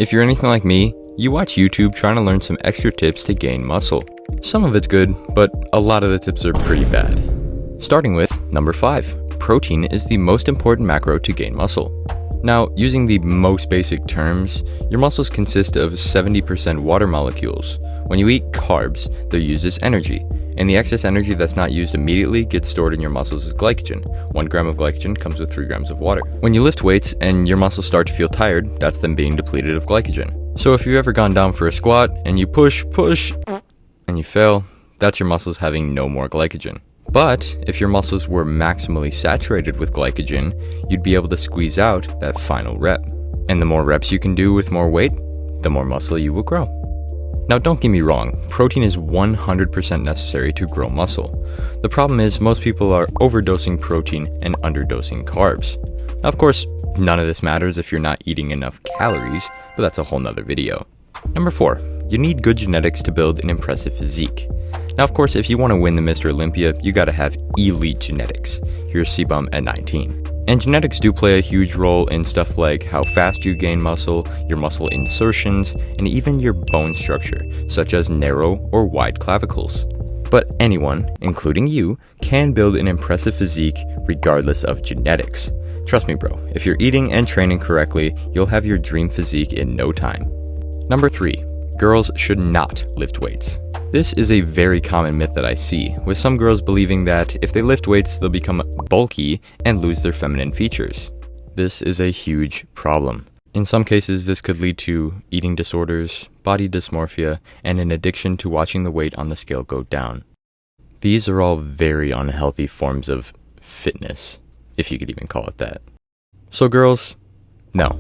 If you're anything like me, you watch YouTube trying to learn some extra tips to gain muscle. Some of it's good, but a lot of the tips are pretty bad. Starting with number 5. Protein is the most important macro to gain muscle. Now, using the most basic terms, your muscles consist of 70% water molecules. When you eat carbs, they're used as energy, and the excess energy that's not used immediately gets stored in your muscles as glycogen. 1 gram of glycogen comes with 3 grams of water. When you lift weights and your muscles start to feel tired, that's them being depleted of glycogen. So if you've ever gone down for a squat and you push, and you fail, that's your muscles having no more glycogen. But if your muscles were maximally saturated with glycogen, you'd be able to squeeze out that final rep. And the more reps you can do with more weight, the more muscle you will grow. Now don't get me wrong, protein is 100% necessary to grow muscle. The problem is most people are overdosing protein and underdosing carbs. Now of course, none of this matters if you're not eating enough calories, but that's a whole nother video. Number 4, you need good genetics to build an impressive physique. Now of course, if you want to win the Mr. Olympia, you gotta have elite genetics. Here's C-Bum at 19. And genetics do play a huge role in stuff like how fast you gain muscle, your muscle insertions, and even your bone structure, such as narrow or wide clavicles. But anyone, including you, can build an impressive physique regardless of genetics. Trust me bro, if you're eating and training correctly, you'll have your dream physique in no time. Number 3, girls should not lift weights. This is a very common myth that I see, with some girls believing that if they lift weights, they'll become bulky and lose their feminine features. This is a huge problem. In some cases, this could lead to eating disorders, body dysmorphia, and an addiction to watching the weight on the scale go down. These are all very unhealthy forms of fitness, if you could even call it that. So girls, no.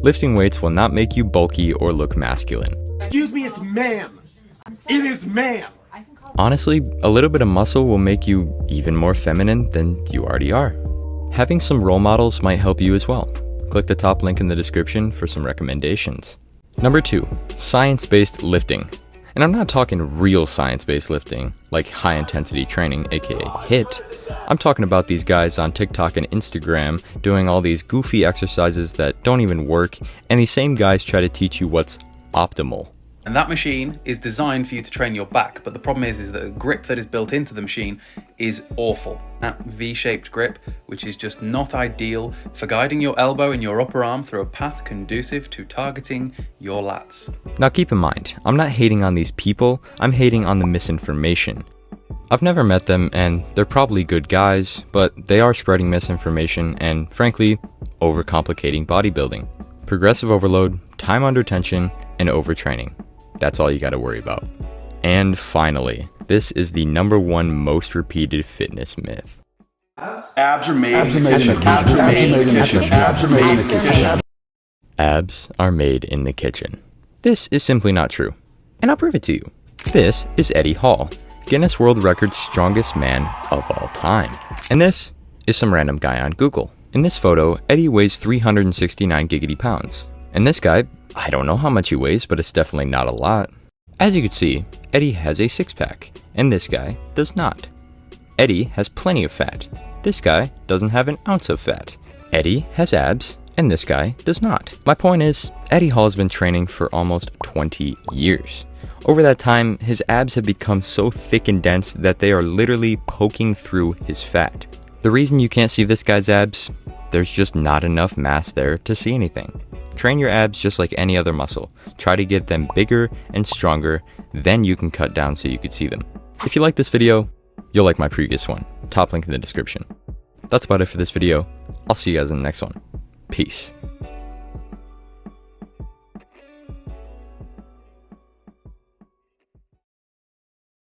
Lifting weights will not make you bulky or look masculine. Excuse me, it's ma'am. It is ma'am. Honestly, a little bit of muscle will make you even more feminine than you already are. Having some role models might help you as well. Click the top link in the description for some recommendations. Number 2, science-based lifting. And I'm not talking real science-based lifting, like high-intensity training, aka HIIT. I'm talking about these guys on TikTok and Instagram doing all these goofy exercises that don't even work, and these same guys try to teach you what's optimal. And that machine is designed for you to train your back, but the problem is that the grip that is built into the machine is awful. That V-shaped grip, which is just not ideal for guiding your elbow and your upper arm through a path conducive to targeting your lats. Now keep in mind, I'm not hating on these people, I'm hating on the misinformation. I've never met them and they're probably good guys, but they are spreading misinformation and, frankly, overcomplicating bodybuilding. Progressive overload, time under tension, and overtraining. That's all you gotta worry about. And finally, this is the number 1 most repeated fitness myth. Abs are made in the kitchen. Abs are made in the kitchen. Abs are made in the kitchen. Abs are made in the kitchen. This is simply not true. And I'll prove it to you. This is Eddie Hall, Guinness World Record's strongest man of all time. And this is some random guy on Google. In this photo, Eddie weighs 369 giggity pounds. And this guy, I don't know how much he weighs, but it's definitely not a lot. As you can see, Eddie has a 6-pack, and this guy does not. Eddie has plenty of fat. This guy doesn't have an ounce of fat. Eddie has abs, and this guy does not. My point is, Eddie Hall has been training for almost 20 years. Over that time, his abs have become so thick and dense that they are literally poking through his fat. The reason you can't see this guy's abs? There's just not enough mass there to see anything. Train your abs just like any other muscle. Try to get them bigger and stronger, then you can cut down so you can see them. If you like this video, you'll like my previous one. Top link in the description. That's about it for this video. I'll see you guys in the next one. Peace.